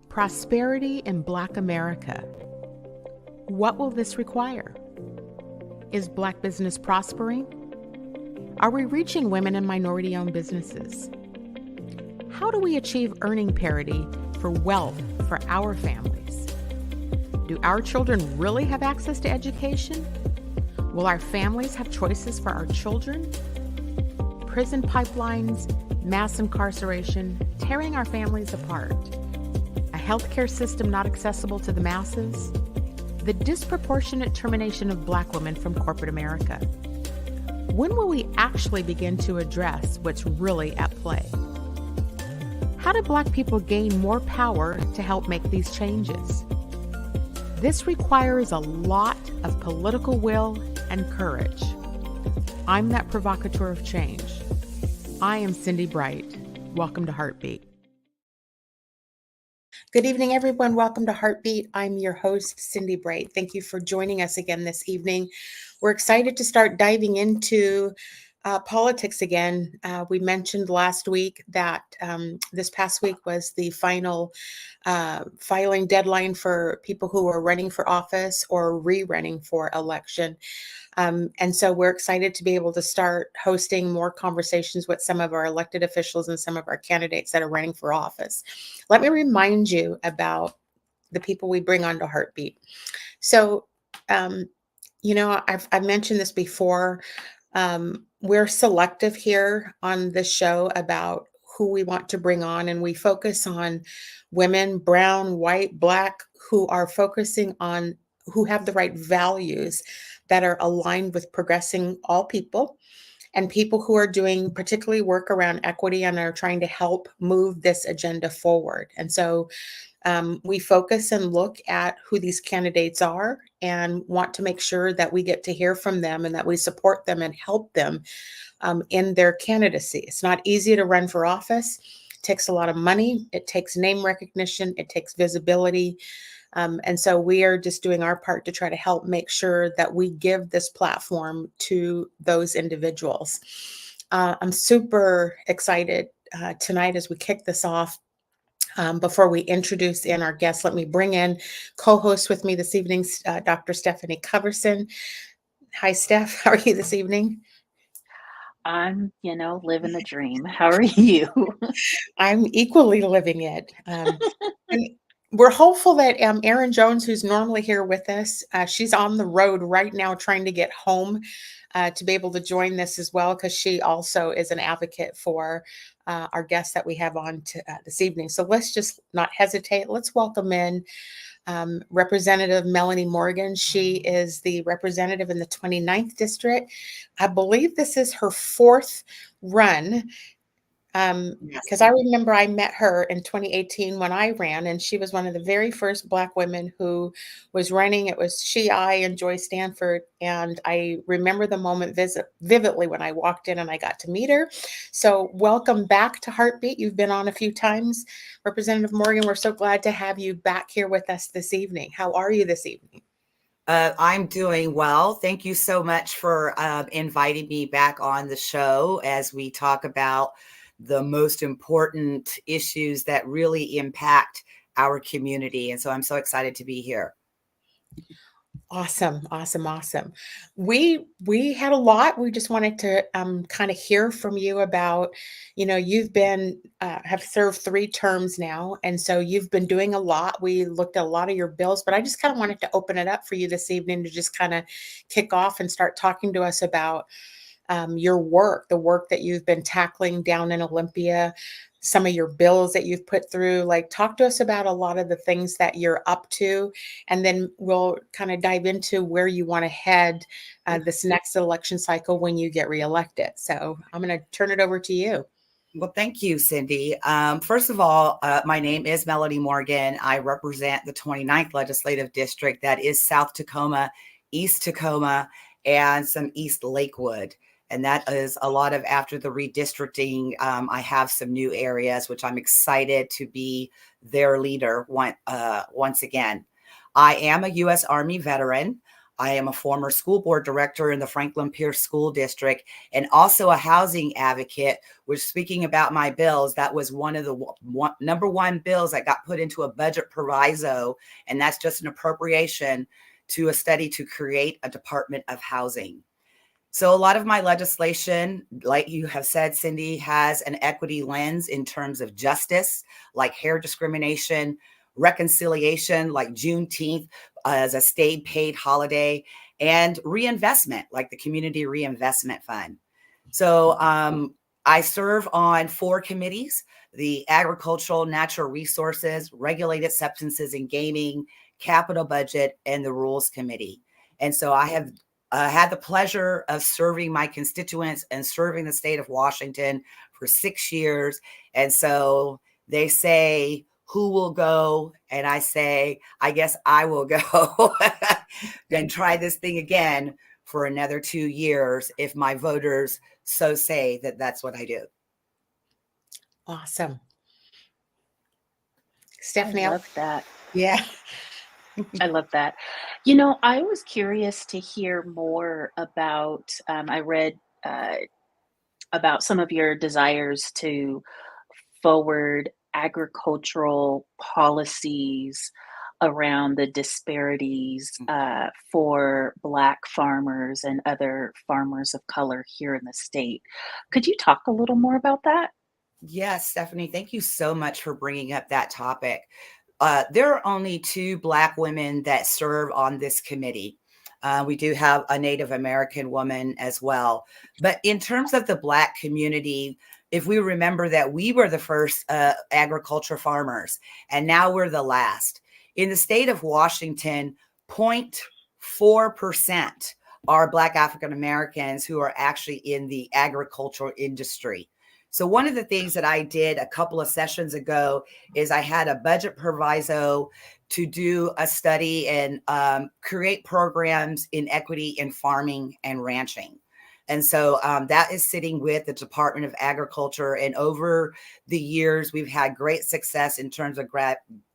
Prosperity in Black America. What will this require? Is Black business prospering? Are we reaching women and minority-owned businesses? How do we achieve earning parity for wealth for our families? Do our children really have access to education? Will our families have choices for our children? Prison pipelines, mass incarceration, tearing our families apart. A healthcare system not accessible to the masses. The disproportionate termination of Black women from corporate America. When will we actually begin to address what's really at play? How do Black people gain more power to help make these changes? This requires a lot of political will and courage. I'm that provocateur of change. I am Cindi Bright. Welcome to HeartBeat. Good evening, everyone. Welcome to HeartBeat. I'm your host, Cindi Bright. Thank you for joining us again this evening. We're excited to start diving into politics again. We mentioned last week that this past week was the final filing deadline for people who are running for office or re-running for election. And so we're excited to be able to start hosting more conversations with some of our elected officials and some of our candidates that are running for office. Let me remind you about the people we bring onto HeartBeat. So, I've mentioned this before. We're selective here on this show about who we want to bring on, and we focus on women, brown, white, Black, who are focusing on, who have the right values that are aligned with progressing all people, and people who are doing particularly work around equity and are trying to help move this agenda forward. And so we focus and look at who these candidates are and want to make sure that we get to hear from them and that we support them and help them in their candidacy. It's not easy to run for office. It takes a lot of money. It takes name recognition. It takes visibility. And so we are just doing our part to try to help make sure that we give this platform to those individuals. I'm super excited tonight as we kick this off. Before we introduce in our guests, let me bring in co-host with me this evening, Dr. Stefani Coverson. Hi, Steph. How are you this evening? I'm, living the dream. How are you? I'm equally living it. And we're hopeful that Erin Jones, who's normally here with us, she's on the road right now trying to get home to be able to join this as well, because she also is an advocate for our guests that we have on this evening. So let's just not hesitate. Let's welcome in Representative Melanie Morgan. She is the representative in the 29th district. I believe this is her fourth run. Because I remember I met her in 2018 when I ran, and she was one of the very first Black women who was running. It was she, I, and Joy Stanford. And I remember the moment vividly when I walked in and I got to meet her. So welcome back to HeartBeat. You've been on a few times. Representative Morgan, we're so glad to have you back here with us this evening. How are you this evening? I'm doing well. Thank you so much for inviting me back on the show as we talk about the most important issues that really impact our community. And so I'm so excited to be here. Awesome. We had a lot. We just wanted to kind of hear from you about, you've been have served 3 terms now, and so you've been doing a lot. We looked at a lot of your bills, but I just kind of wanted to open it up for you this evening to just kind of kick off and start talking to us about your work, the work that you've been tackling down in Olympia, some of your bills that you've put through. Like, talk to us about a lot of the things that you're up to, and then we'll kind of dive into where you want to head this next election cycle when you get reelected. So I'm going to turn it over to you. Well, thank you, Cindi. First of all, my name is Melanie Morgan. I represent the 29th Legislative District. That is South Tacoma, East Tacoma, and some East Lakewood. And that is a lot of, after the redistricting, I have some new areas, which I'm excited to be their leader once again. I am a U.S. Army veteran. I am a former school board director in the Franklin Pierce School District and also a housing advocate, which, speaking about my bills, that was one of the number one bills that got put into a budget proviso. And that's just an appropriation to a study to create a Department of Housing. So a lot of my legislation, like you have said, Cindi, has an equity lens in terms of justice, like hair discrimination, reconciliation, like Juneteenth as a state paid holiday, and reinvestment, like the Community Reinvestment Fund. So I serve on 4 committees: the Agricultural, Natural Resources, Regulated Substances and Gaming, Capital Budget, and the Rules Committee. And so I have had the pleasure of serving my constituents and serving the state of Washington for 6 years. And so they say, who will go? And I say, I guess I will go and try this thing again for another 2 years if my voters so say that that's what I do. Awesome. Stephanie. I love that. Yeah. I love that. I was curious to hear more about, I read about some of your desires to forward agricultural policies around the disparities for Black farmers and other farmers of color here in the state. Could you talk a little more about that? Yes, Stephanie, thank you so much for bringing up that topic. There are only 2 Black women that serve on this committee. We do have a Native American woman as well. But in terms of the Black community, if we remember that we were the first agriculture farmers, and now we're the last. In the state of Washington, 0.4% are Black African Americans who are actually in the agricultural industry. So one of the things that I did a couple of sessions ago is I had a budget proviso to do a study and create programs in equity in farming and ranching. And so that is sitting with the Department of Agriculture. And over the years, we've had great success in terms of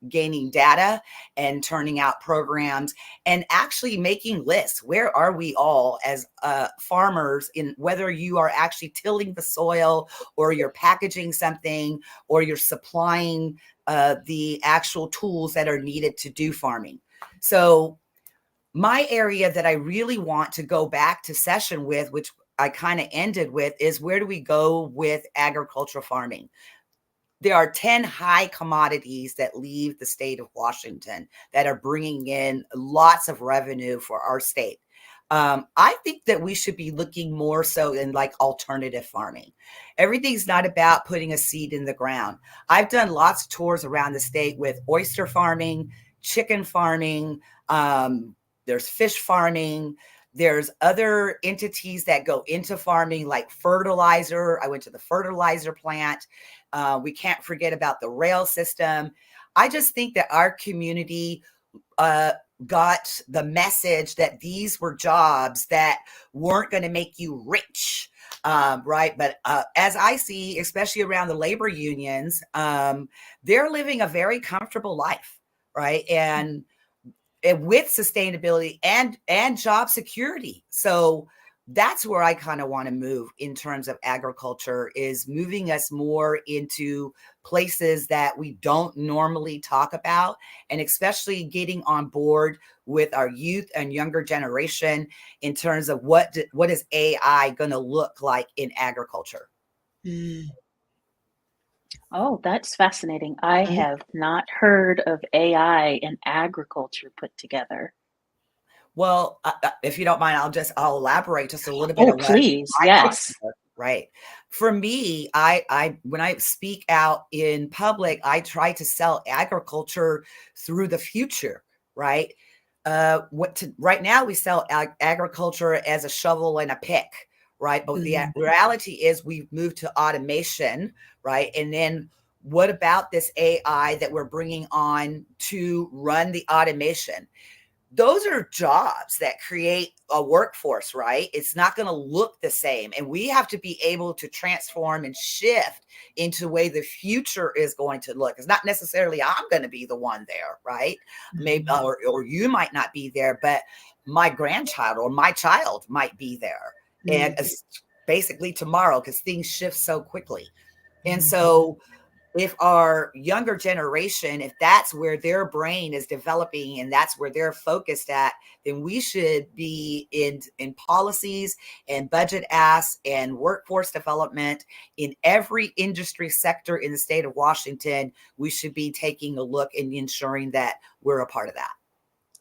gaining data and turning out programs and actually making lists. Where are we all as farmers, in whether you are actually tilling the soil or you're packaging something or you're supplying the actual tools that are needed to do farming. So my area that I really want to go back to session with, which I kind of ended with, is where do we go with agricultural farming? There are 10 high commodities that leave the state of Washington that are bringing in lots of revenue for our state. I think that we should be looking more so in like alternative farming. Everything's not about putting a seed in the ground. I've done lots of tours around the state with oyster farming, chicken farming, there's fish farming. There's other entities that go into farming like fertilizer. I went to the fertilizer plant. We can't forget about the rail system. I just think that our community got the message that these were jobs that weren't going to make you rich, right? But as I see, especially around the labor unions, they're living a very comfortable life, right? And with sustainability and job security. So that's where I kind of want to move in terms of agriculture, is moving us more into places that we don't normally talk about, and especially getting on board with our youth and younger generation in terms of what is AI going to look like in agriculture. Mm. Oh, that's fascinating. I Mhm. have not heard of AI and agriculture put together. Well, if you don't mind, I'll elaborate just a little bit Oh, on what please. my thoughts Yes. are. Right. For me, I when I speak out in public, I try to sell agriculture through the future, right? Right now we sell agriculture as a shovel and a pick, right? But the reality is we've moved to automation, right? And then what about this AI that we're bringing on to run the automation? those are jobs that create a workforce, right? It's not going to look the same. And we have to be able to transform and shift into the way the future is going to look. It's not necessarily I'm going to be the one there, right? Maybe, or you might not be there, but my grandchild or my child might be there. And basically tomorrow, because things shift so quickly. And so if our younger generation, if that's where their brain is developing and that's where they're focused at, then we should be in policies and budget asks and workforce development in every industry sector in the state of Washington. We should be taking a look and ensuring that we're a part of that.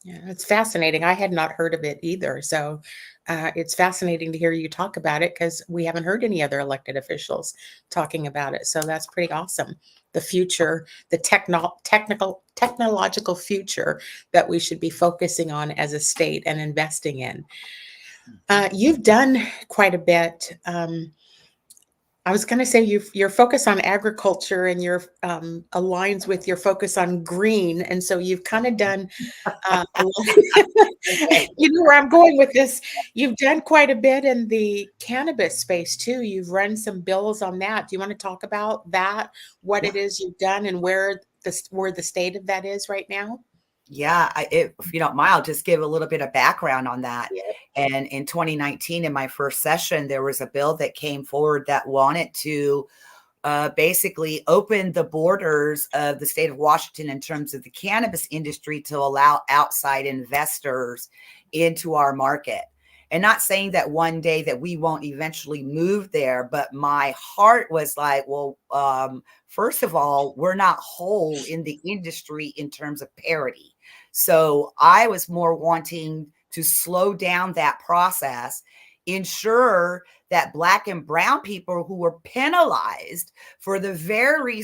Yeah, it's fascinating. I had not heard of it either. So it's fascinating to hear you talk about it because we haven't heard any other elected officials talking about it. So that's pretty awesome. The future, the technological future that we should be focusing on as a state and investing in. You've done quite a bit. I was going to say your focus on agriculture and your aligns with your focus on green. And so you've kind of done, you know where I'm going with this. You've done quite a bit in the cannabis space too. You've run some bills on that. Do you want to talk about that, what it is you've done and where the state of that is right now? Yeah, if you don't mind, I'll just give a little bit of background on that. Yeah. And in 2019, in my first session, there was a bill that came forward that wanted to basically open the borders of the state of Washington in terms of the cannabis industry to allow outside investors into our market. And not saying that one day that we won't eventually move there, but my heart was like, well, first of all, we're not whole in the industry in terms of parity. So I was more wanting to slow down that process, ensure that Black and brown people who were penalized for the very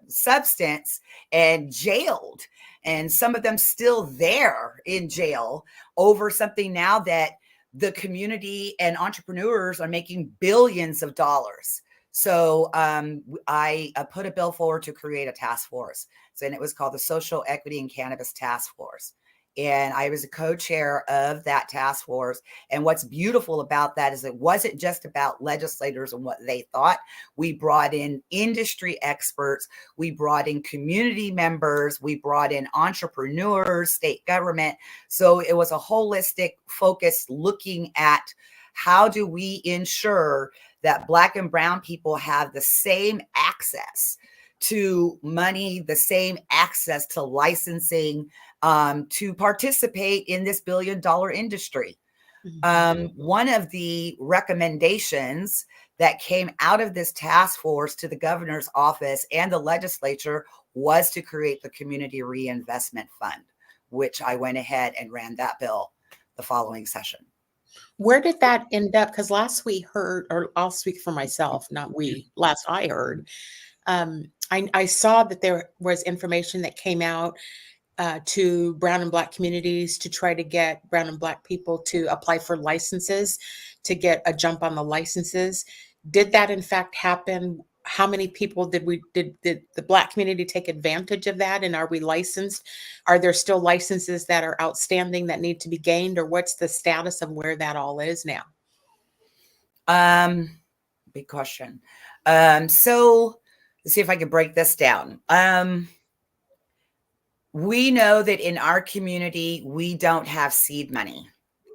substance and jailed, and some of them still there in jail over something now that the community and entrepreneurs are making billions of dollars. So I put a bill forward to create a task force. So, and it was called the Social Equity and Cannabis Task Force. And I was a co-chair of that task force. And what's beautiful about that is it wasn't just about legislators and what they thought. We brought in industry experts. We brought in community members. We brought in entrepreneurs, state government. So it was a holistic focus looking at how do we ensure that Black and brown people have the same access to money, the same access to licensing, to participate in this billion-dollar industry. One of the recommendations that came out of this task force to the governor's office and the legislature was to create the Community Reinvestment Fund, which I went ahead and ran that bill the following session. Where did that end up? Because last we heard, or I'll speak for myself, not we, last I heard, I saw that there was information that came out to brown and Black communities to try to get brown and Black people to apply for licenses, to get a jump on the licenses. Did that in fact happen? How many people did the Black community take advantage of that? And are we licensed? Are there still licenses that are outstanding that need to be gained, or what's the status of where that all is now? Big question. So let's see if I can break this down. We know that in our community, we don't have seed money.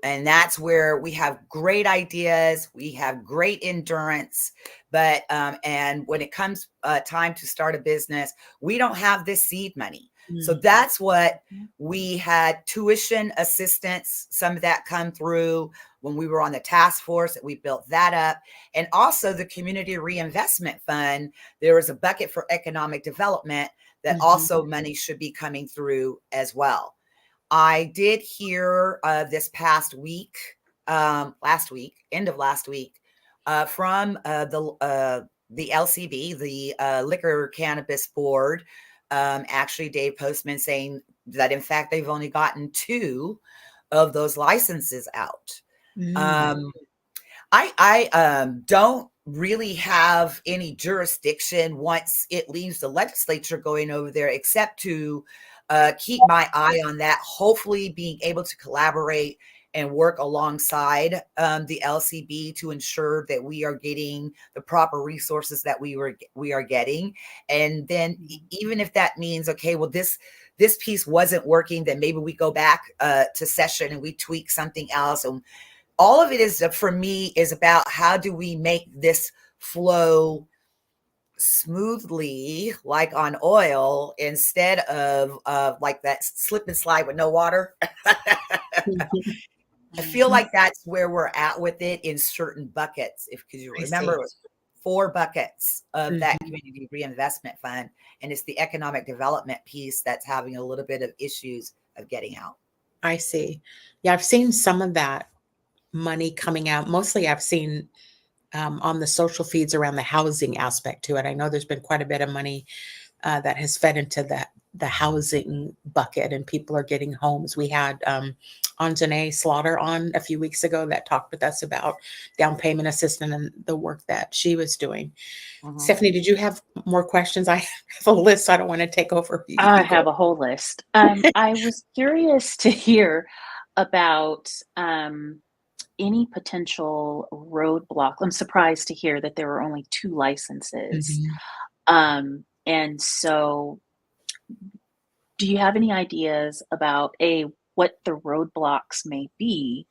And that's where we have great ideas. We have great endurance. But, and when it comes time to start a business, we don't have this seed money. So that's what we had tuition assistance. Some of that come through when we were on the task force, that we built that up. And also the Community Reinvestment Fund, there was a bucket for economic development that also money should be coming through as well. I did hear this past week, end of last week, from the LCB, the Liquor Cannabis Board, actually Dave Postman saying that in fact they've only gotten 2 of those licenses out. I don't really have any jurisdiction once it leaves the legislature going over there, except to keep my eye on that, hopefully being able to collaborate and work alongside the LCB to ensure that we are getting the proper resources that we are getting. And then even if that means, okay, well, this piece wasn't working, then maybe we go back to session and we tweak something else. And all of it is, for me, is about how do we make this flow smoothly, like on oil, instead of like that slip and slide with no water. I feel like that's where we're at with it in certain buckets. Because you remember, it was 4 buckets of that community reinvestment fund, and it's the economic development piece that's having a little bit of issues of getting out. I see. Yeah, I've seen some of that money coming out. Mostly I've seen on the social feeds around the housing aspect to it. I know there's been quite a bit of money that has fed into the housing bucket, and people are getting homes. We had Anjanae Slaughter on a few weeks ago that talked with us about down payment assistance and the work that she was doing. Stefani, did you have more questions? I have a list. I don't want to take over. I have a whole list. I was curious to hear about any potential roadblock. I'm surprised to hear that there were only 2 licenses. And so do you have any ideas about A, what the roadblocks may be?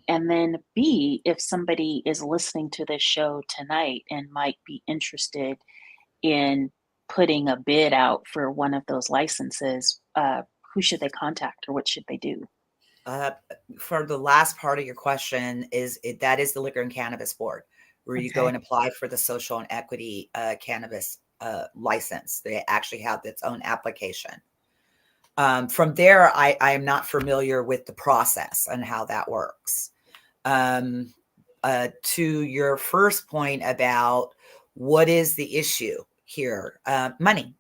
And then B, if somebody is listening to this show tonight and might be interested in putting a bid out for one of those licenses, who should they contact or what should they do? For the last part of your question, that is the Liquor and Cannabis Board, where you go and apply for the social and equity cannabis license. They actually have its own application. From there, I am not familiar with the process and how that works. To your first point about what is the issue here, money.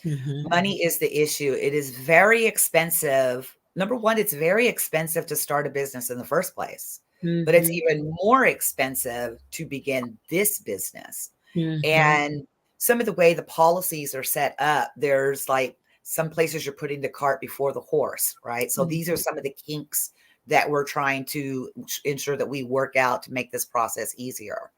Money is the issue. It is very expensive. Number one, it's very expensive to start a business in the first place, but it's even more expensive to begin this business. And some of the way the policies are set up, there's like some places you're putting the cart before the horse, right? So these are some of the kinks that we're trying to ensure that we work out to make this process easier.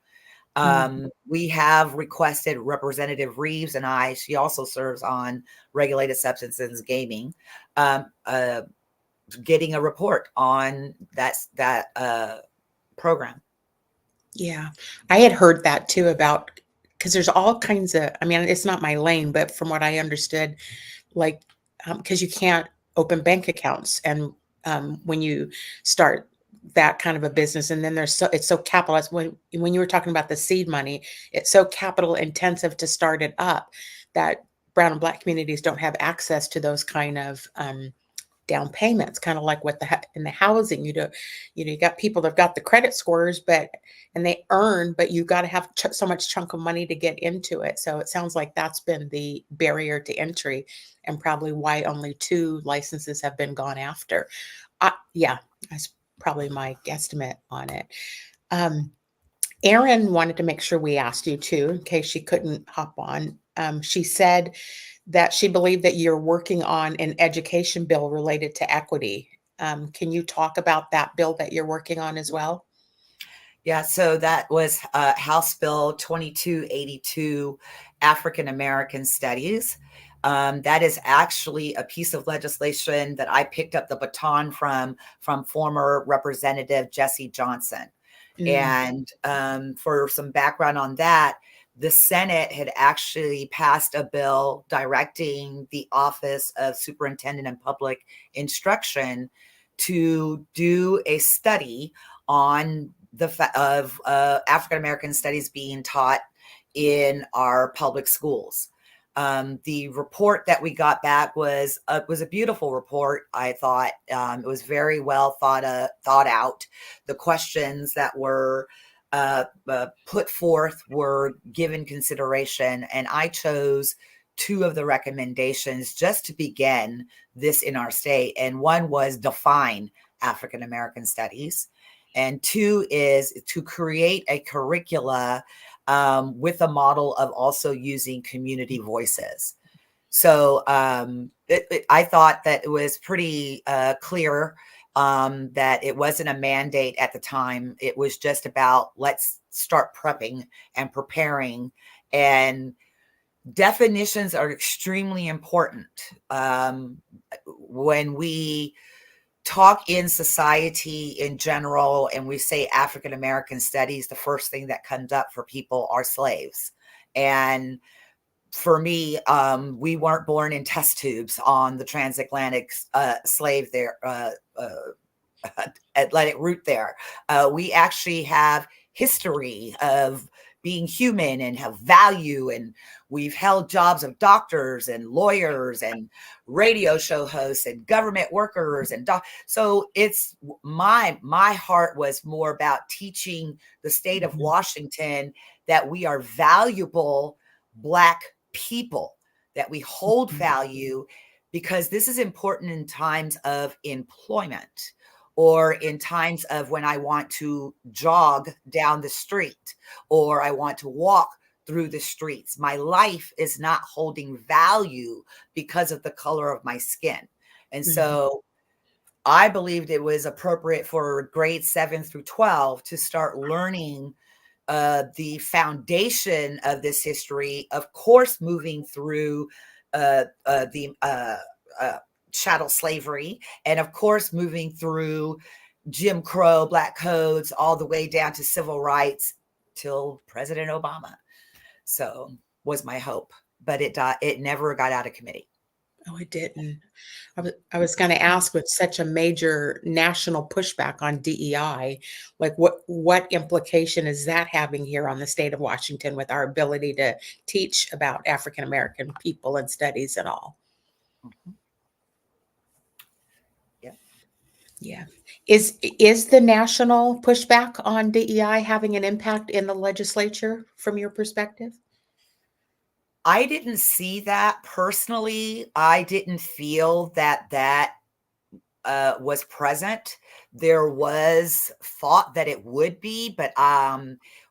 We have requested Representative Reeves and I, she also serves on regulated substances gaming, getting a report on that program. Yeah, I had heard that too about, because there's all kinds of, I mean, it's not my lane, but from what I understood, like, because you can't open bank accounts, and when you start that kind of a business, and then it's so capitalized. When you were talking about the seed money, it's so capital intensive to start it up that brown and black communities don't have access to those kind of down payments, kind of like what in the housing, you got people that've got the credit scores, and they earn, but you got to have so much chunk of money to get into it. So it sounds like that's been the barrier to entry, and probably why only 2 licenses have been gone after. Yeah, that's probably my guesstimate on it. Erin wanted to make sure we asked you too, in case she couldn't hop on. She said that she believed that you're working on an education bill related to equity. Can you talk about that bill that you're working on as well? Yeah, so that was House Bill 2282, African American Studies. That is actually a piece of legislation that I picked up the baton from former Representative Jesse Johnson. And for some background on that, the Senate had actually passed a bill directing the Office of Superintendent and Public Instruction to do a study on of African American studies being taught in our public schools. The report that we got back was a beautiful report. I thought it was very well thought out. The questions that were put forth were given consideration, and I chose 2 of the recommendations just to begin this in our state. And one was define African American studies, and 2 is to create a curricula with a model of also using community voices. So I thought that it was pretty clear that it wasn't a mandate at the time. It was just about let's start prepping and preparing, and definitions are extremely important. When we talk in society in general and we say African American studies, the first thing that comes up for people are slaves. And for me, we weren't born in test tubes on the transatlantic slave there, Atlantic route there. We actually have history of being human and have value, and we've held jobs of doctors and lawyers and radio show hosts and government workers and so it's my heart was more about teaching the state of Washington that we are valuable Black people, that we hold value, because this is important in times of employment or in times of when I want to jog down the street or I want to walk through the streets. My life is not holding value because of the color of my skin. And so I believed it was appropriate for grades 7 through 12 to start learning the foundation of this history, of course, moving through the chattel slavery, and of course, moving through Jim Crow, Black codes, all the way down to civil rights till President Obama. So was my hope, but it never got out of committee. Oh, it didn't. I was going to ask, with such a major national pushback on DEI, like what implication is that having here on the state of Washington with our ability to teach about African American people and studies and all? Yeah. Is the national pushback on DEI having an impact in the legislature from your perspective? I didn't see that personally. I didn't feel that was present. There was thought that it would be, but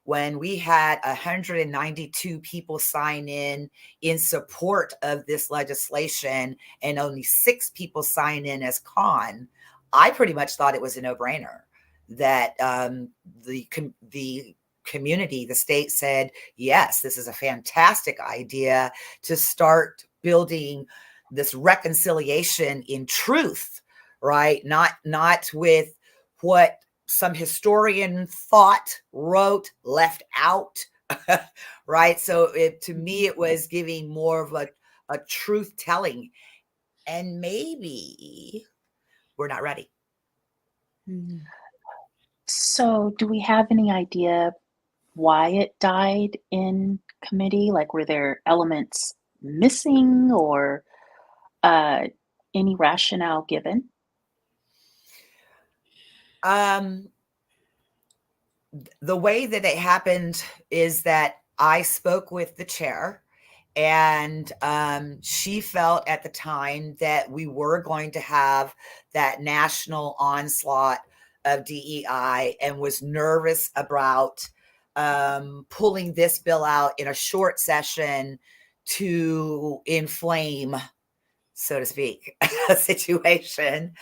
when we had 192 people sign in support of this legislation and only 6 people sign in as con, I pretty much thought it was a no-brainer that the community, the state said, yes, this is a fantastic idea to start building this reconciliation in truth, right? Not with what some historian thought, wrote, left out, right? So to me, it was giving more of a truth telling, and maybe we're not ready. So do we have any idea why it died in committee? Like, were there elements missing or any rationale given? The way that it happened is that I spoke with the chair, and she felt at the time that we were going to have that national onslaught of DEI and was nervous about pulling this bill out in a short session to inflame, so to speak, a situation.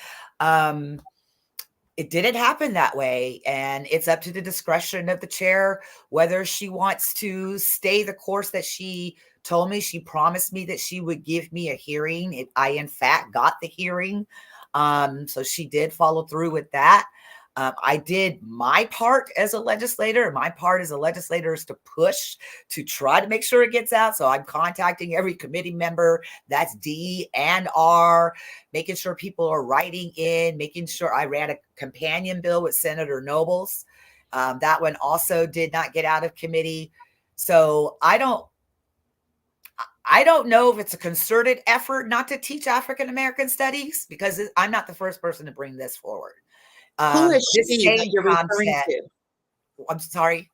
It didn't happen that way, and it's up to the discretion of the chair whether she wants to stay the course that she told me. She promised me that she would give me a hearing. I, in fact, got the hearing. So she did follow through with that. I did my part as a legislator. My part as a legislator is to push to try to make sure it gets out. So I'm contacting every committee member, that's D and R, making sure people are writing in, making sure. I ran a companion bill with Senator Nobles. That one also did not get out of committee. So I don't know if it's a concerted effort not to teach African American studies, because I'm not the first person to bring this forward. Who is she that you're referring to? I'm sorry?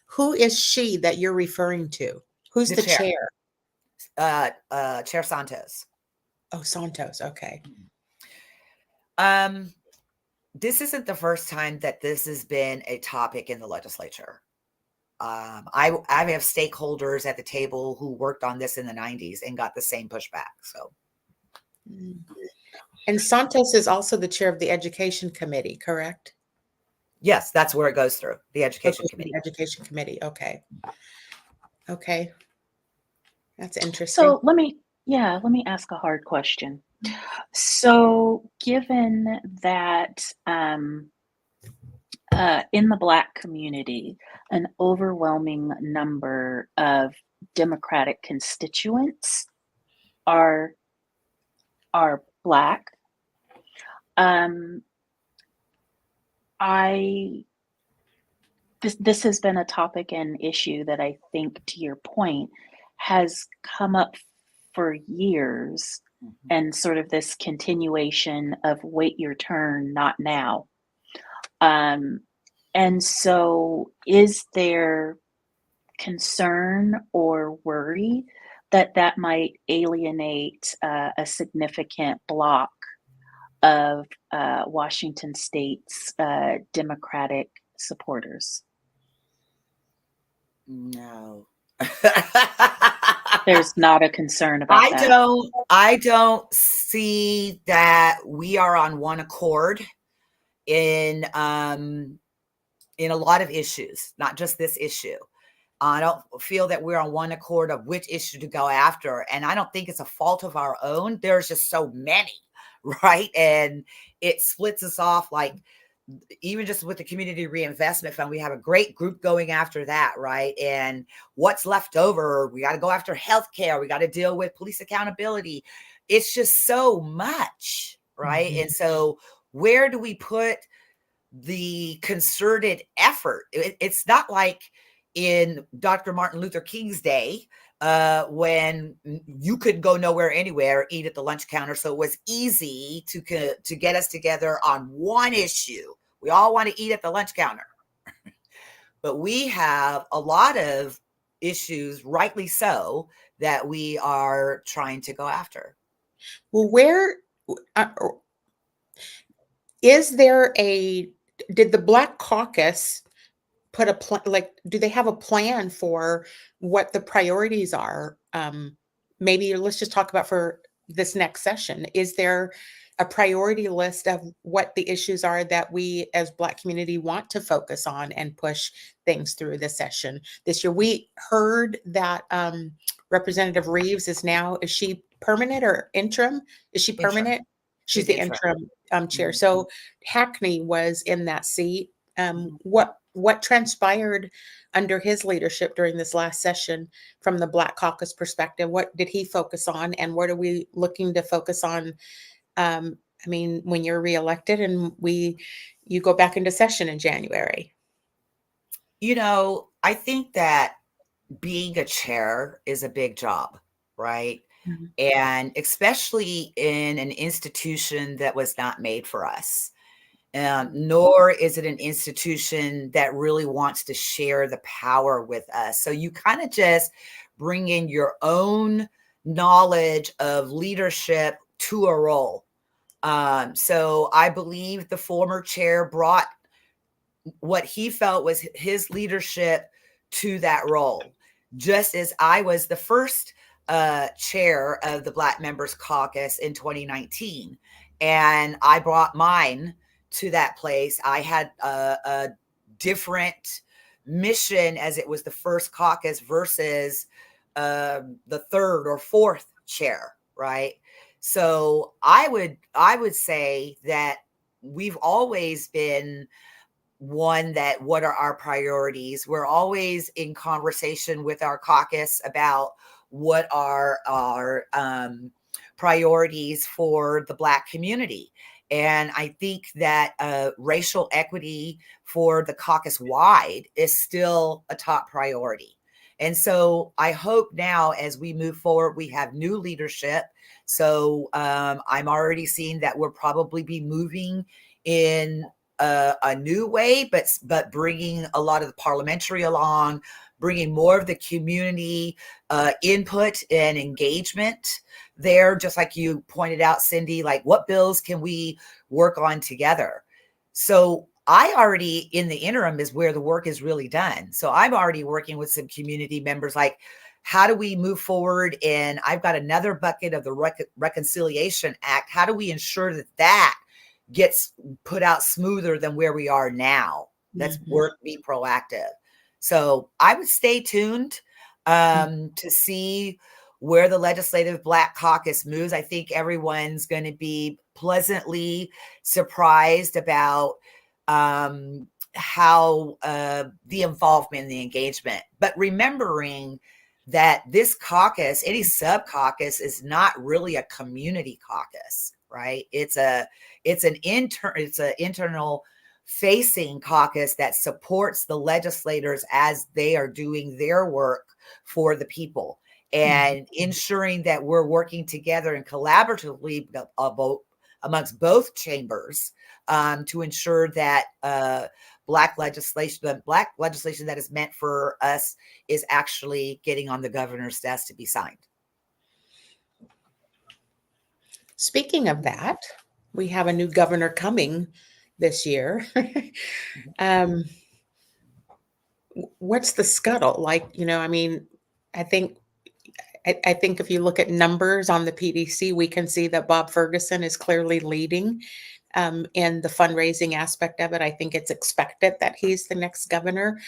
Who is she that you're referring to? Who's the chair? Chair Santos. Oh, Santos. Okay. This isn't the first time that this has been a topic in the legislature. I have stakeholders at the table who worked on this in the 90s and got the same pushback. So. And Santos is also the chair of the education committee, correct? Yes, that's where it goes through the education committee. The education committee. Okay. Okay. That's interesting. So let me ask a hard question. So given that in the Black community, an overwhelming number of Democratic constituents are Black, this has been a topic and issue that I think, to your point, has come up for years, and sort of this continuation of wait your turn, not now. And so is there concern or worry that might alienate a significant block of Washington State's Democratic supporters? No. There's not a concern about that. I don't see that we are on one accord in a lot of issues, not just this issue. I don't feel that we're on one accord of which issue to go after. And I don't think it's a fault of our own. There's just so many, right? And it splits us off. Like, even just with the Community Reinvestment Fund, we have a great group going after that, right? And what's left over, we got to go after healthcare. We got to deal with police accountability. It's just so much, right? And so where do we put the concerted effort? It's not like in Dr. Martin Luther King's day, when you could go nowhere, anywhere, eat at the lunch counter. So it was easy to get us together on one issue. We all want to eat at the lunch counter. But we have a lot of issues, rightly so, that we are trying to go after. Well, where is there did the Black Caucus put a plan, like, do they have a plan for what the priorities are? Maybe let's just talk about for this next session. Is there a priority list of what the issues are that we as Black community want to focus on and push things through the session this year? We heard that Representative Reeves is she permanent or interim? Is she permanent? Interim. She's the interim chair. So Hackney was in that seat. What transpired under his leadership during this last session from the Black Caucus perspective? What did he focus on, and what are we looking to focus on? I mean, when you're reelected and you go back into session in January. You know, I think that being a chair is a big job, right? Mm-hmm. And especially in an institution that was not made for us. Nor is it an institution that really wants to share the power with us. So you kind of just bring in your own knowledge of leadership to a role. So I believe the former chair brought what he felt was his leadership to that role, just as I was the first chair of the Black Members Caucus in 2019. And I brought mine to that place. I had a different mission, as it was the first caucus versus the third or fourth chair, right? So I would say that we've always been one that, what are our priorities? We're always in conversation with our caucus about what are our priorities for the Black community. And I think that racial equity for the caucus wide is still a top priority. And so I hope now, as we move forward, we have new leadership. So I'm already seeing that we'll probably be moving in a new way, but bringing a lot of the parliamentary along, bringing more of the community input and engagement there, just like you pointed out, Cindi, like what bills can we work on together? So I already, in the interim, is where the work is really done. So I'm already working with some community members, like, how do we move forward? And I've got another bucket of the Reconciliation Act. How do we ensure that that gets put out smoother than where we are now? That's work, be proactive. So I would stay tuned to see where the Legislative Black Caucus moves. I think everyone's going to be pleasantly surprised about how the involvement and the engagement. But remembering that this caucus, any sub caucus, is not really a community caucus, right? It's an internal facing caucus that supports the legislators as they are doing their work for the people, and ensuring that we're working together and collaboratively amongst both chambers to ensure that Black legislation that is meant for us is actually getting on the governor's desk to be signed. Speaking of that, we have a new governor coming this year. What's the scuttle? Like, I mean, I think if you look at numbers on the PDC, we can see that Bob Ferguson is clearly leading in the fundraising aspect of it. I think it's expected that he's the next governor.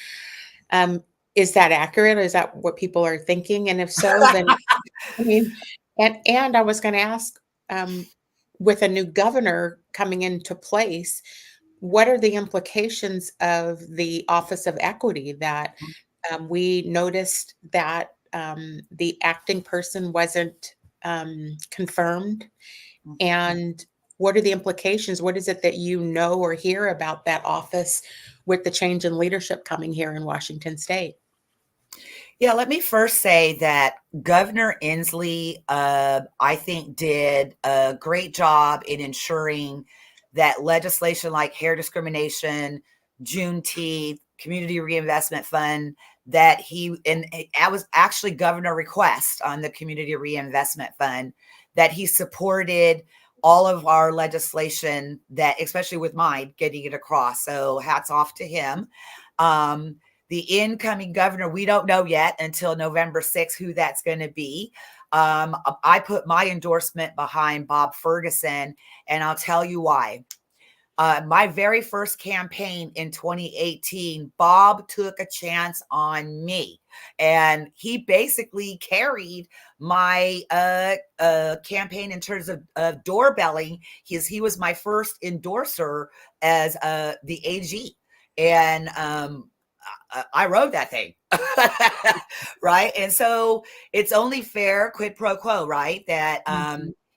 Is that accurate? Is that what people are thinking? And if so, then I mean, and I was going to ask, with a new governor coming into place, what are the implications of the Office of Equity that we noticed that the acting person wasn't confirmed? And what are the implications? What is it that you know or hear about that office with the change in leadership coming here in Washington State? Yeah, let me first say that Governor Inslee, I think, did a great job in ensuring that legislation like hair discrimination, Juneteenth, Community Reinvestment Fund, that I was actually governor request on the Community Reinvestment Fund, that he supported all of our legislation, that, especially with mine, getting it across. So hats off to him. The incoming governor, we don't know yet until November 6th who that's going to be. I put my endorsement behind Bob Ferguson, and I'll tell you why. My very first campaign in 2018, Bob took a chance on me, and he basically carried my campaign in terms of doorbelling. He was my first endorser as the AG, and I wrote that thing, right? And so it's only fair, quid pro quo, right? That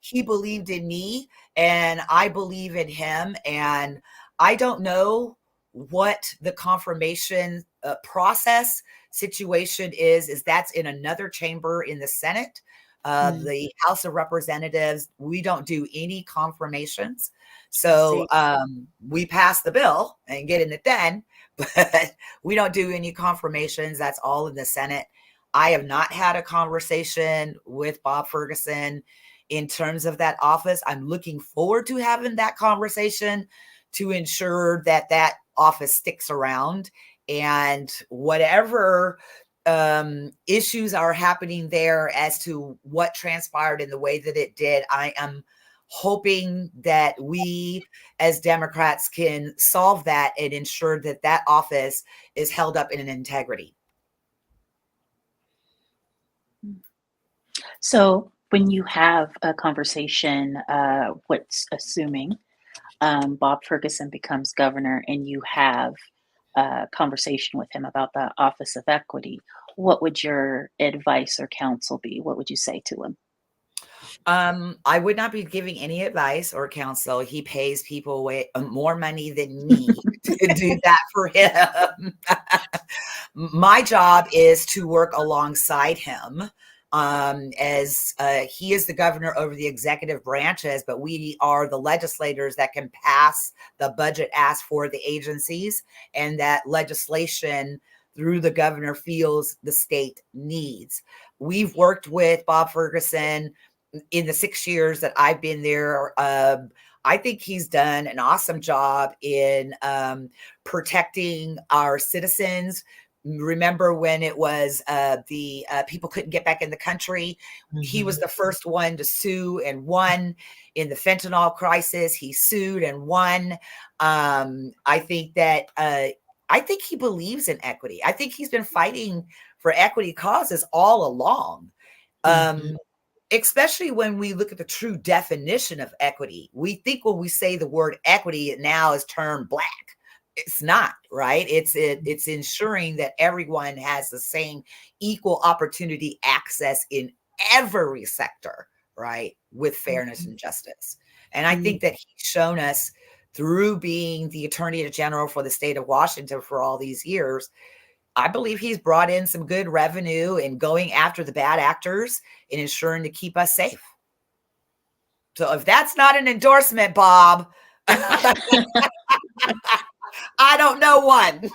he believed in me and I believe in him. And I don't know what the confirmation process situation is that's in another chamber in the Senate. The House of Representatives, we don't do any confirmations. So we pass the bill and getting it done, but we don't do any confirmations. That's all in the Senate. I have not had a conversation with Bob Ferguson in terms of that office. I'm looking forward to having that conversation to ensure that that office sticks around, and whatever issues are happening there as to what transpired in the way that it did, I am hoping that we as Democrats can solve that and ensure that that office is held up in an integrity. So when you have a conversation, what's assuming Bob Ferguson becomes governor and you have a conversation with him about the Office of Equity, what would your advice or counsel be? What would you say to him? I would not be giving any advice or counsel. He pays people way more money than me to do that for him. My job is to work alongside him, as he is the governor over the executive branches, but we are the legislators that can pass the budget asked for the agencies, and that legislation through the governor feels the state needs. We've worked with Bob Ferguson in the 6 years that I've been there. I think he's done an awesome job in protecting our citizens. Remember when it was the people couldn't get back in the country? He was the first one to sue and won. In the fentanyl crisis, he sued and won. I think he believes in equity. I think he's been fighting for equity causes all along. Especially when we look at the true definition of equity. We think when we say the word equity, it now is termed Black. It's not, right? It's ensuring that everyone has the same equal opportunity access in every sector, right? With fairness and justice. And I think that he's shown us through being the Attorney General for the state of Washington for all these years. I believe he's brought in some good revenue and going after the bad actors and ensuring to keep us safe. So if that's not an endorsement, Bob, I don't know one.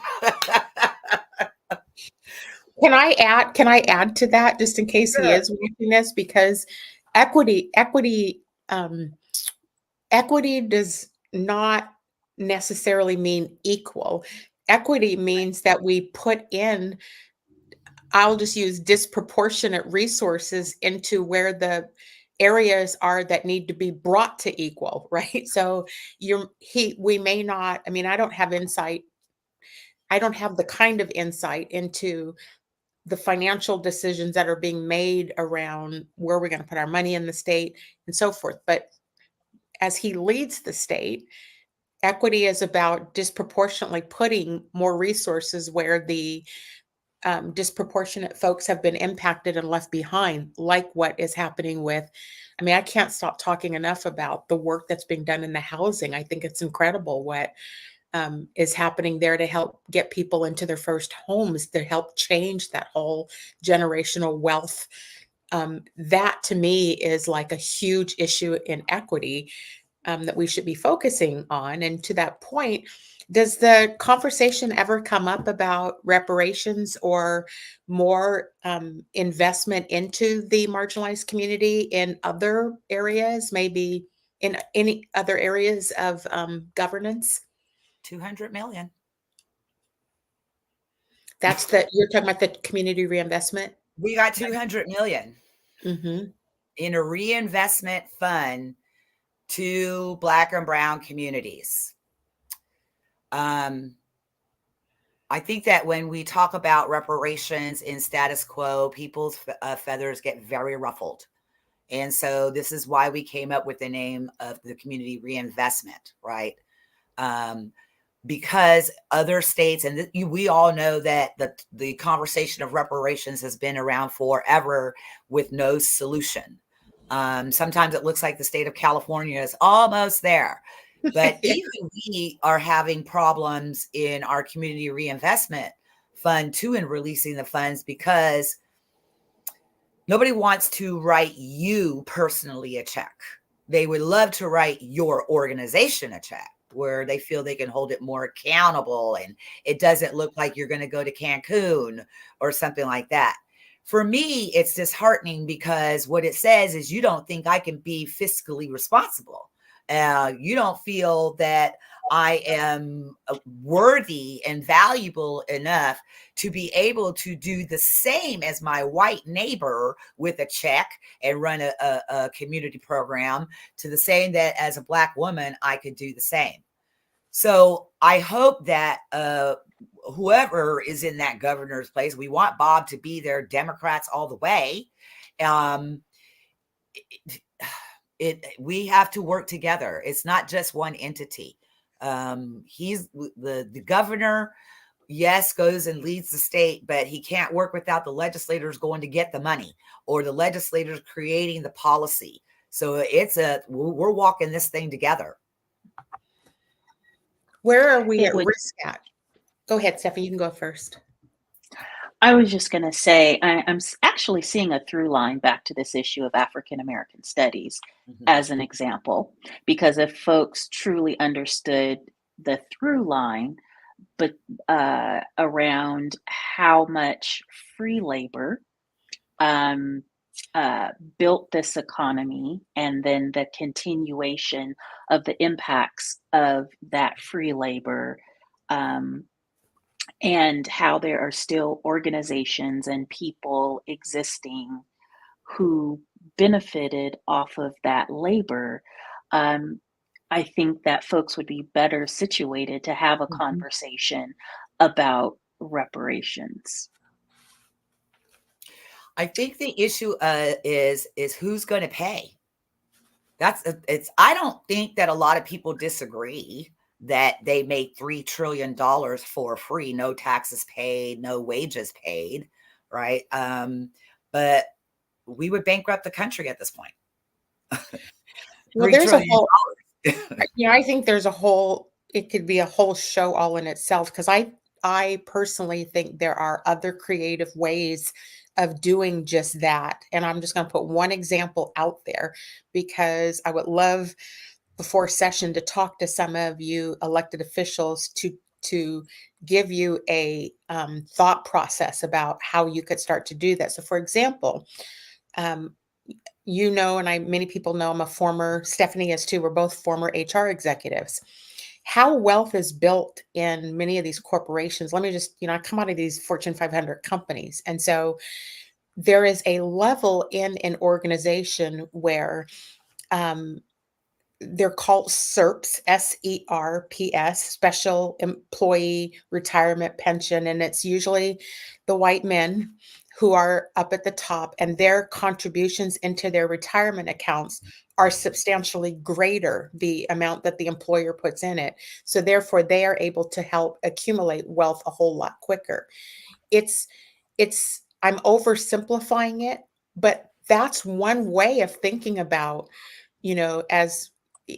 Can I add to that just in case he is watching this? Because equity does not necessarily mean equal. Equity means that we put in, I'll just use disproportionate resources into where the areas are that need to be brought to equal, right? So we may not, I mean, I don't have the kind of insight into the financial decisions that are being made around where we're going to put our money in the state and so forth. But as he leads the state, equity is about disproportionately putting more resources where the disproportionate folks have been impacted and left behind, like what is happening with, I mean, I can't stop talking enough about the work that's being done in the housing. I think it's incredible what is happening there to help get people into their first homes, to help change that whole generational wealth. That to me is like a huge issue in equity that we should be focusing on. And to that point, does the conversation ever come up about reparations or more investment into the marginalized community in other areas, maybe in any other areas of governance? 200 million. You're talking about the community reinvestment? We got 200 million in a reinvestment fund to Black and Brown communities. I think that when we talk about reparations in status quo, people's feathers get very ruffled. And so this is why we came up with the name of the community reinvestment, right? Because other states, and we all know that the conversation of reparations has been around forever with no solution. Sometimes it looks like the state of California is almost there. But even we are having problems in our community reinvestment fund too, in releasing the funds, because nobody wants to write you personally a check. They would love to write your organization a check where they feel they can hold it more accountable and it doesn't look like you're going to go to Cancun or something like that. For me, it's disheartening because what it says is you don't think I can be fiscally responsible. You don't feel that I am worthy and valuable enough to be able to do the same as my white neighbor with a check and run a community program, to the same that as a Black woman, I could do the same. So I hope that whoever is in that governor's place, we want Bob to be there, Democrats all the way. We have to work together. It's not just one entity. He's the governor, yes, goes and leads the state, but he can't work without the legislators going to get the money or the legislators creating the policy. So we're walking this thing together. Where are we at risk at? Go ahead, Stephanie, you can go first. I was just going to say, I'm actually seeing a through line back to this issue of African American studies as an example, because if folks truly understood the through line, but around how much free labor built this economy, and then the continuation of the impacts of that free labor, um, and how there are still organizations and people existing who benefited off of that labor. um, I think that folks would be better situated to have a Mhm. conversation about reparations. I think the issue is who's going to pay. It's. I don't think that a lot of people disagree that they made $3 trillion for free, no taxes paid, no wages paid, right? But we would bankrupt the country at this point. Well, Three there's a trillion whole, dollars. I think there's a whole, it could be a whole show all in itself because I personally think there are other creative ways of doing just that. And I'm just going to put one example out there because I would love before session to talk to some of you elected officials to give you a thought process about how you could start to do that. So, for example, um, you know, and I many people know I'm a former, Stephanie is too, we're both former HR executives. How wealth is built in many of these corporations. Let me just, I come out of these Fortune 500 companies. And so there is a level in an organization where um, they're called SERPs, SERPS, Special Employee Retirement Pension. And it's usually the white men who are up at the top, and their contributions into their retirement accounts are substantially greater the amount that the employer puts in it. So therefore they are able to help accumulate wealth a whole lot quicker. It's I'm oversimplifying it, but that's one way of thinking about, as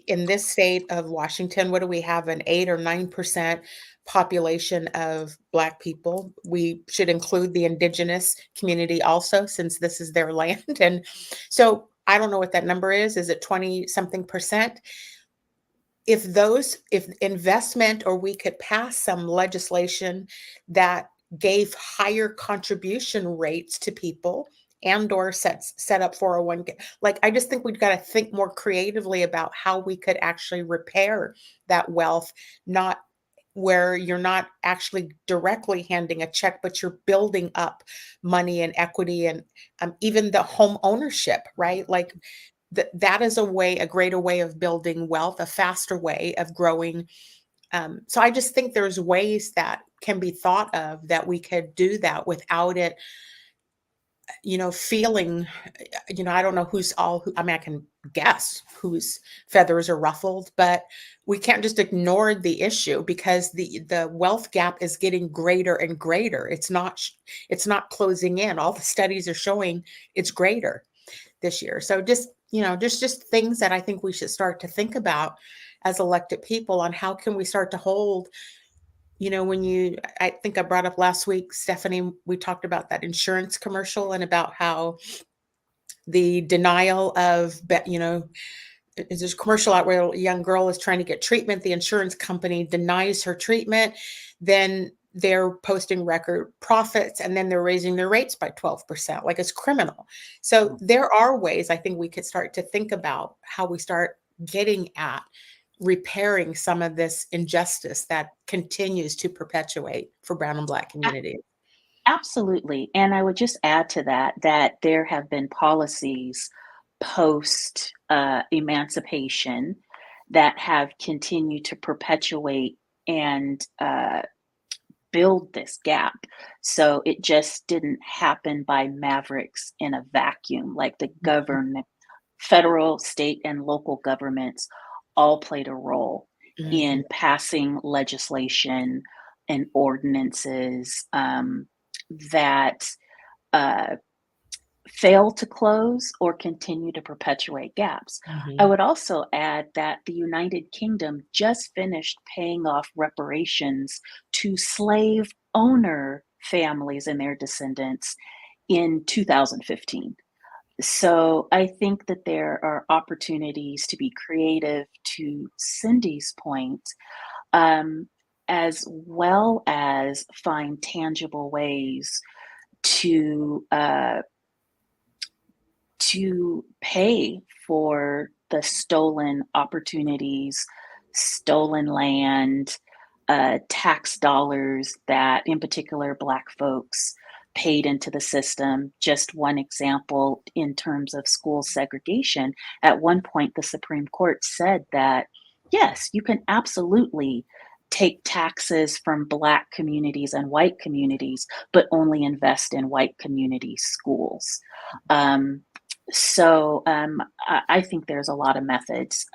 in this state of Washington, what do we have? An 8 or 9% population of Black people. We should include the indigenous community also, since this is their land. And so I don't know what that number is. Is it 20 something percent? If investment, or we could pass some legislation that gave higher contribution rates to people and or set up 401k, like I just think we've got to think more creatively about how we could actually repair that wealth, not where you're not actually directly handing a check, but you're building up money and equity, and even the home ownership, right? Like that is a greater way of building wealth, a faster way of growing. So I just think there's ways that can be thought of that we could do that without it, feeling, I don't know I mean, I can guess whose feathers are ruffled, but we can't just ignore the issue because the wealth gap is getting greater and greater. It's not closing in. All the studies are showing it's greater this year. So just, just things that I think we should start to think about as elected people on how can we start to hold, I think I brought up last week, Stephanie, we talked about that insurance commercial and about how the denial of, there's a commercial out where a young girl is trying to get treatment. The insurance company denies her treatment. Then they're posting record profits, and then they're raising their rates by 12%. Like, it's criminal. So there are ways I think we could start to think about how we start getting at repairing some of this injustice that continues to perpetuate for Brown and Black communities. Absolutely. And I would just add to that that there have been policies post emancipation that have continued to perpetuate and build this gap. So it just didn't happen by mavericks in a vacuum. Like, the government, federal, state, and local governments all played a role Mhm. in passing legislation and ordinances that uh, fail to close or continue to perpetuate gaps. I Mhm. would also add that the United Kingdom just finished paying off reparations to slave owner families and their descendants in 2015. So I think that there are opportunities to be creative, to Cindy's point, um, as well as find tangible ways to to pay for the stolen opportunities, stolen land, tax dollars that, in particular, Black folks paid into the system. Just one example in terms of school segregation. At one point, the Supreme Court said that, yes, you can absolutely take taxes from Black communities and white communities, but only invest in white community schools. I think there's a lot of methods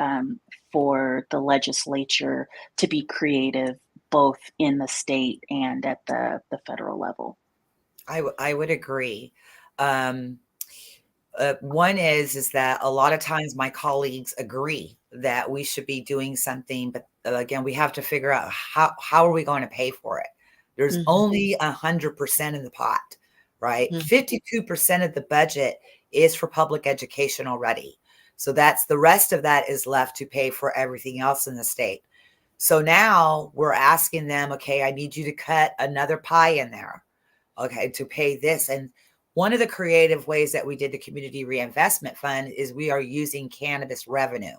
for the legislature to be creative, both in the state and at the federal level. I would agree. One is that a lot of times my colleagues agree that we should be doing something, but again, we have to figure out how are we going to pay for it? There's only 100% in the pot, right? 52% of the budget is for public education already. So that's the rest of that is left to pay for everything else in the state. So now we're asking them, okay, I need you to cut another pie in there, okay, to pay this. And one of the creative ways that we did the Community Reinvestment Fund is we are using cannabis revenue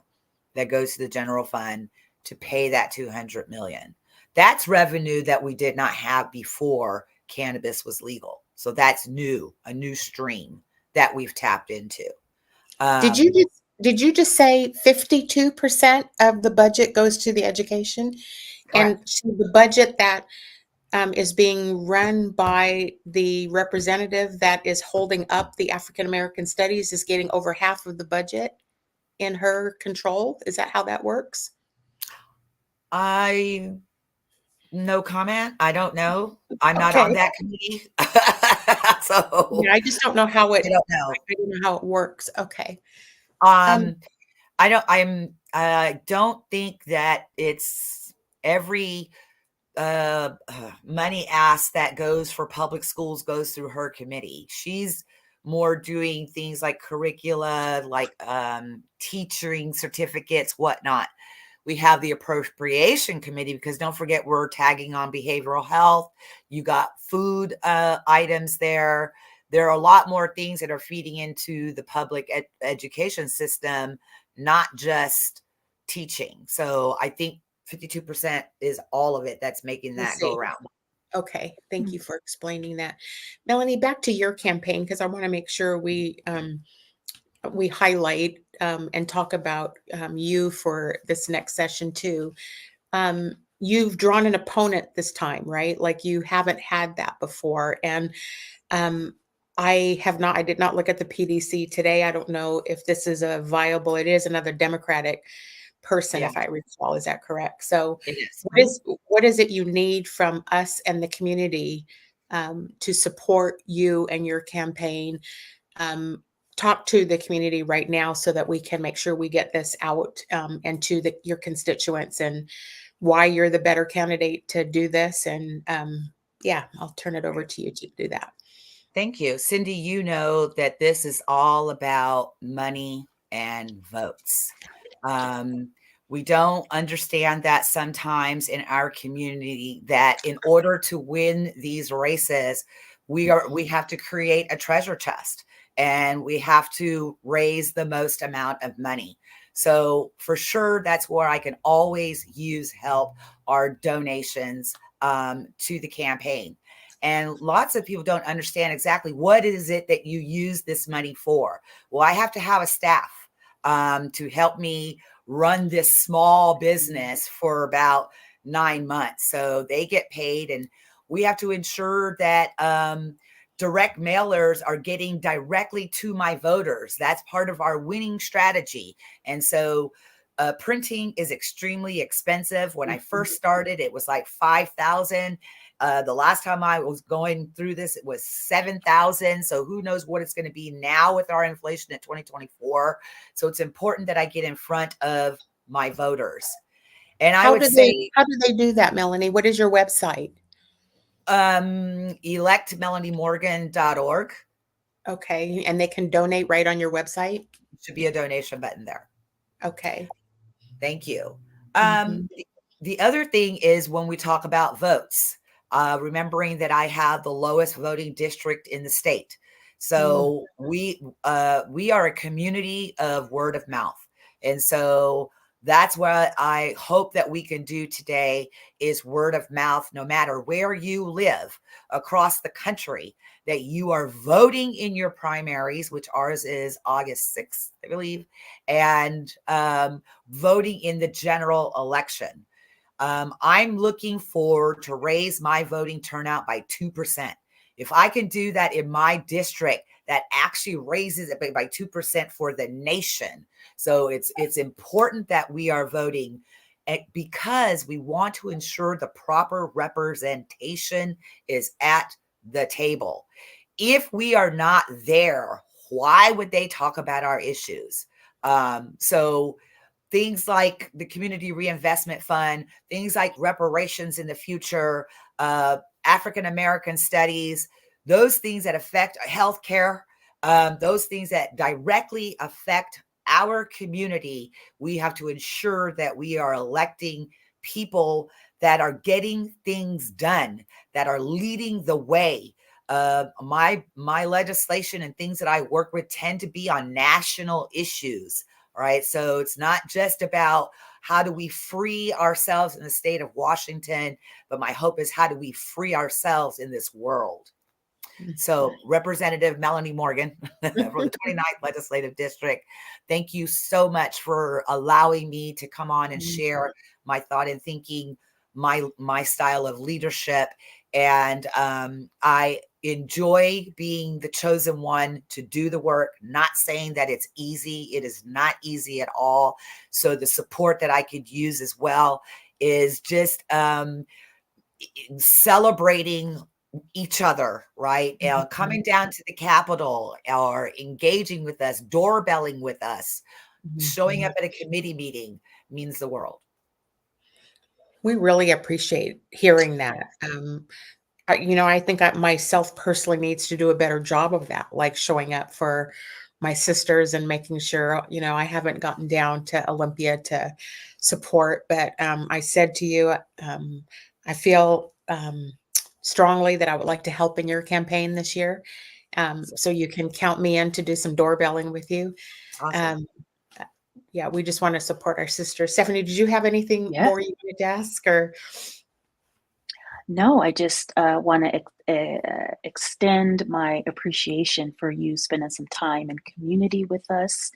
that goes to the general fund to pay that $200 million. That's revenue that we did not have before cannabis was legal. So that's new, a new stream that we've tapped into. Did you just say 52% of the budget goes to the education? Correct. And so the budget that is being run by the representative that is holding up the African American studies is getting over half of the budget in her control? Is that how that works? No comment. I don't know. I'm not on that committee. So Yeah, I just don't know how it, I don't know. I don't know how it works. Okay. I don't think that it's every money asked that goes for public schools goes through her committee. She's more doing things like curricula, like teaching certificates, whatnot. We have the appropriation committee because don't forget we're tagging on behavioral health. You got food items there. There are a lot more things that are feeding into the public education system, not just teaching. So I think 52% is all of it that's making that go around. Okay. Thank you for explaining that. Melanie, back to your campaign, because I want to make sure we highlight and talk about you for this next session too. You've drawn an opponent this time, right? Like you haven't had that before. And I did not look at the PDC today. I don't know if this is it is another Democratic person, if I recall. Is that correct? So it is. What is it you need from us and the community to support you and your campaign? Talk to the community right now so that we can make sure we get this out and to your constituents and why you're the better candidate to do this. And I'll turn it over to you to do that. Thank you. Cindi, you know that this is all about money and votes. We don't understand that sometimes in our community that in order to win these races, we have to create a treasure chest and we have to raise the most amount of money. So for sure, that's where I can always use help, our donations to the campaign. And lots of people don't understand exactly what is it that you use this money for. Well, I have to have a staff to help me run this small business for about 9 months. So they get paid and we have to ensure that direct mailers are getting directly to my voters. That's part of our winning strategy. And so printing is extremely expensive. When I first started, it was like $5,000. The last time I was going through this, it was $7,000. So who knows what it's going to be now with our inflation at 2024. So it's important that I get in front of my voters. And how do they do that, Melanie? What is your website? electmelaniemorgan.org. Okay. And they can donate right on your website? Should be a donation button there. Okay. Thank you. The other thing is when we talk about votes, remembering that I have the lowest voting district in the state. So we are a community of word of mouth. And so that's what I hope that we can do today is word of mouth, no matter where you live across the country, that you are voting in your primaries, which ours is August 6th, I believe, and voting in the general election. I'm looking forward to raise my voting turnout by 2%. If I can do that in my district, that actually raises it by 2% for the nation. So it's important that we are voting because we want to ensure the proper representation is at the table. If we are not there, why would they talk about our issues? So things like the Community Reinvestment Fund, things like reparations in the future, African American studies, those things that affect healthcare, those things that directly affect our community, we have to ensure that we are electing people that are getting things done, that are leading the way. My legislation and things that I work with tend to be on national issues. All right. So it's not just about how do we free ourselves in the state of Washington, but my hope is how do we free ourselves in this world? So Representative Melanie Morgan from the 29th Legislative District, thank you so much for allowing me to come on and share my thought and thinking, my style of leadership. And I enjoy being the chosen one to do the work, not saying that it's easy. It is not easy at all. So the support that I could use as well is just celebrating each other, right? Coming down to the Capitol or engaging with us, doorbelling with us, showing up at a committee meeting means the world. We really appreciate hearing that. I think myself personally needs to do a better job of that, like showing up for my sisters and making sure, I haven't gotten down to Olympia to support, but I said to you, I feel strongly that I would like to help in your campaign this year. So you can count me in to do some doorbelling with you. Awesome. Yeah, we just want to support our sister. Stephanie, did you have anything Yeah. more you wanted to ask or? No, I just want to extend my appreciation for you spending some time in community with us.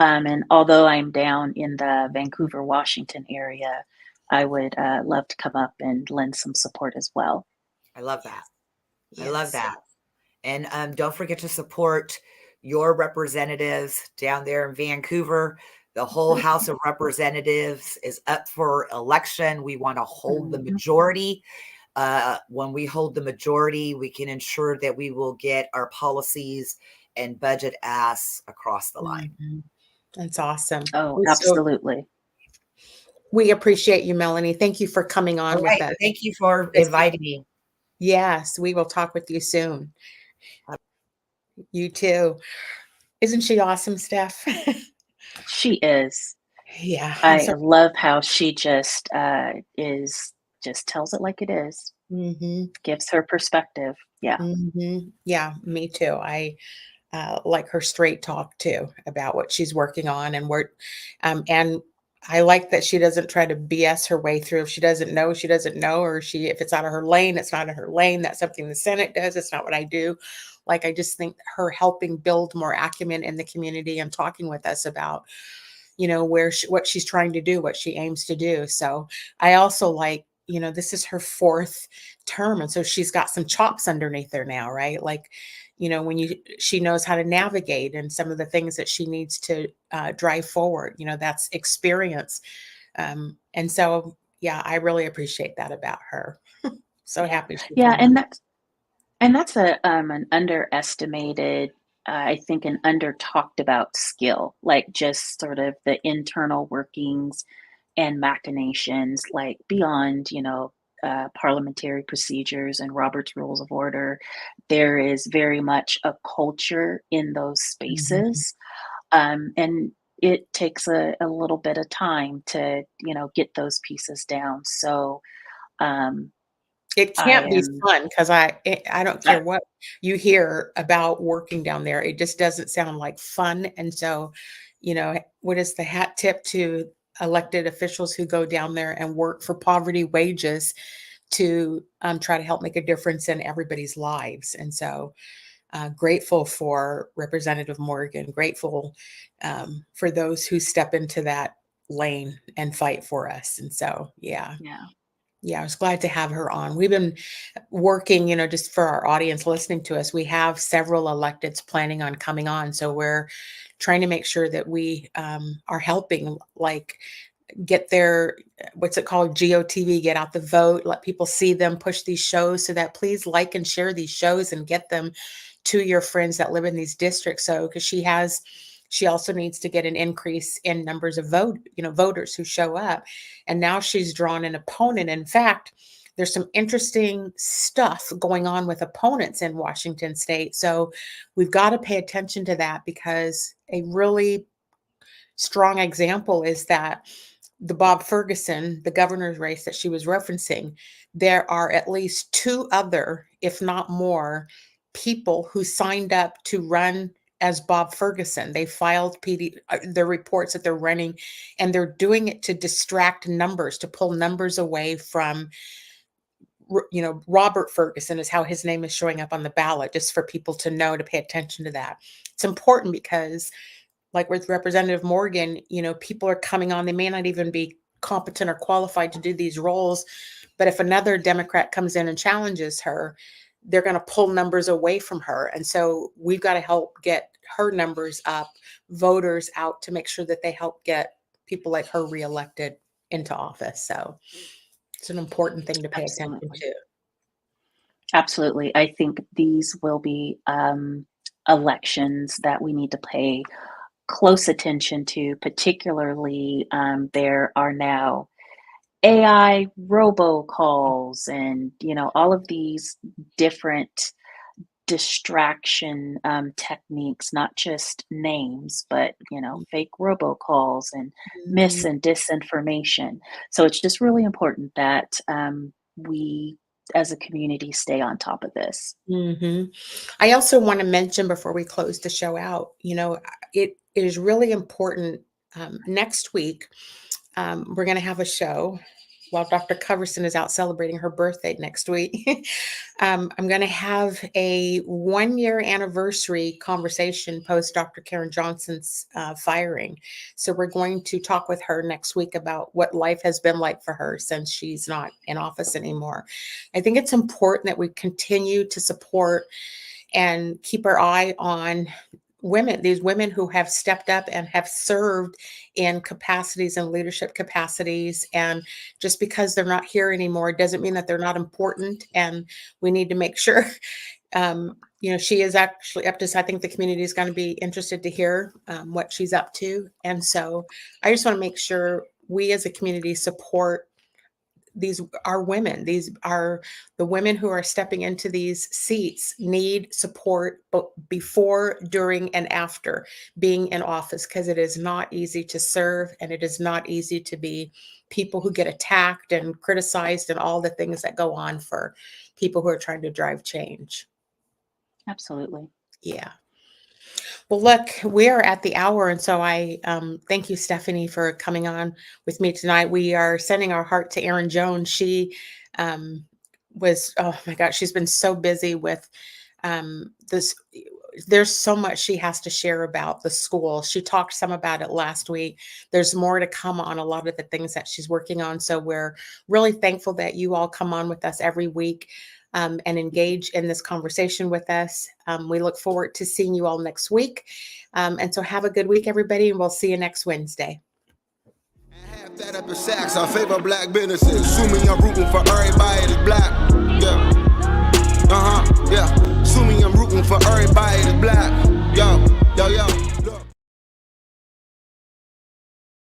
And although I'm down in the Vancouver, Washington area, I would love to come up and lend some support as well. I love that. Yes. I love that. And don't forget to support your representatives down there in Vancouver. The whole House of Representatives is up for election. We want to hold the majority. When we hold the majority, we can ensure that we will get our policies and budget ass across the line. That's awesome. Oh, absolutely. We appreciate you, Melanie. Thank you for coming on with us. Thank you for inviting me. Yes, we will talk with you soon. You too. Isn't she awesome, Steph? She is. Yeah. I love how she just tells it like it is. Gives her perspective. Yeah. Yeah, me too. I like her straight talk too about what she's working on and I like that she doesn't try to BS her way through. If she doesn't know, she doesn't know, or if it's out of her lane, it's not in her lane. That's something the Senate does. It's not what I do. Like, I just think her helping build more acumen in the community and talking with us about, what she's trying to do, what she aims to do. So I also like, this is her 4th term. And so she's got some chops underneath her now, right? Like, she knows how to navigate and some of the things that she needs to drive forward, that's experience. And so, yeah, I really appreciate that about her. So happy. Yeah. And that's an underestimated, I think an under talked about skill, like just sort of the internal workings and machinations, like beyond, parliamentary procedures and Robert's Rules of Order. There is very much a culture in those spaces. And it takes a little bit of time to, get those pieces down. So It I can't be am, fun because I don't uh, care what you hear about working down there. It just doesn't sound like fun. And so, what is the hat tip to elected officials who go down there and work for poverty wages to try to help make a difference in everybody's lives? And so, grateful for Representative Morgan, grateful for those who step into that lane and fight for us. And so, yeah. yeah, Yeah, I was glad to have her on. We've been working, just for our audience listening to us, we have several electeds planning on coming on. So we're trying to make sure that we are helping, like, get their, what's it called, GOTV, get out the vote, let people see them, push these shows, so that please like and share these shows and get them to your friends that live in these districts. So, because she also needs to get an increase in numbers of voters who show up. And now she's drawn an opponent. In fact, there's some interesting stuff going on with opponents in Washington state. So we've got to pay attention to that, because a really strong example is that the Bob Ferguson, the governor's race that she was referencing, there are at least two other, if not more, people who signed up to run as Bob Ferguson. They filed their reports that they're running, and they're doing it to distract numbers, to pull numbers away from, Robert Ferguson is how his name is showing up on the ballot, just for people to know, to pay attention to that. It's important because, like with Representative Morgan, people are coming on. They may not even be competent or qualified to do these roles, but if another Democrat comes in and challenges her, they're going to pull numbers away from her. And so we've got to help get her numbers up, voters out, to make sure that they help get people like her reelected into office. So it's an important thing to pay attention absolutely. to. Absolutely. I think these will be elections that we need to pay close attention to, particularly there are now AI robocalls and, all of these different distraction techniques, not just names, but, fake robocalls and mis Mhm. and disinformation. So it's just really important that we as a community stay on top of this. Mhm. I also want to mention before we close the show out, it is really important. Next week, we're going to have a show while Dr. Coverson is out celebrating her birthday next week. I'm going to have a 1-year anniversary conversation post Dr. Karen Johnson's firing. So we're going to talk with her next week about what life has been like for her since she's not in office anymore. I think it's important that we continue to support and keep our eye on these women who have stepped up and have served in capacities and leadership capacities. And just because they're not here anymore doesn't mean that they're not important. And we need to make sure, she is actually up to, I think the community is going to be interested to hear what she's up to. And so I just want to make sure we as a community support these are women. These are the women who are stepping into these seats, need support before, during, and after being in office, because it is not easy to serve, and it is not easy to be people who get attacked and criticized and all the things that go on for people who are trying to drive change. Absolutely. Yeah. Well, look, we are at the hour. And so I thank you, Stefani, for coming on with me tonight. We are sending our heart to Erin Jones. She oh my God, she's been so busy with this. There's so much she has to share about the school. She talked some about it last week. There's more to come on a lot of the things that she's working on. So we're really thankful that you all come on with us every week. And engage in this conversation with us. We look forward to seeing you all next week. And so have a good week, everybody, and we'll see you next Wednesday. Half that up in sacks, I favor black businesses. Assuming I'm rooting for everybody that's black. Yeah. Yeah. Assuming I'm rooting for everybody that's black. Yo.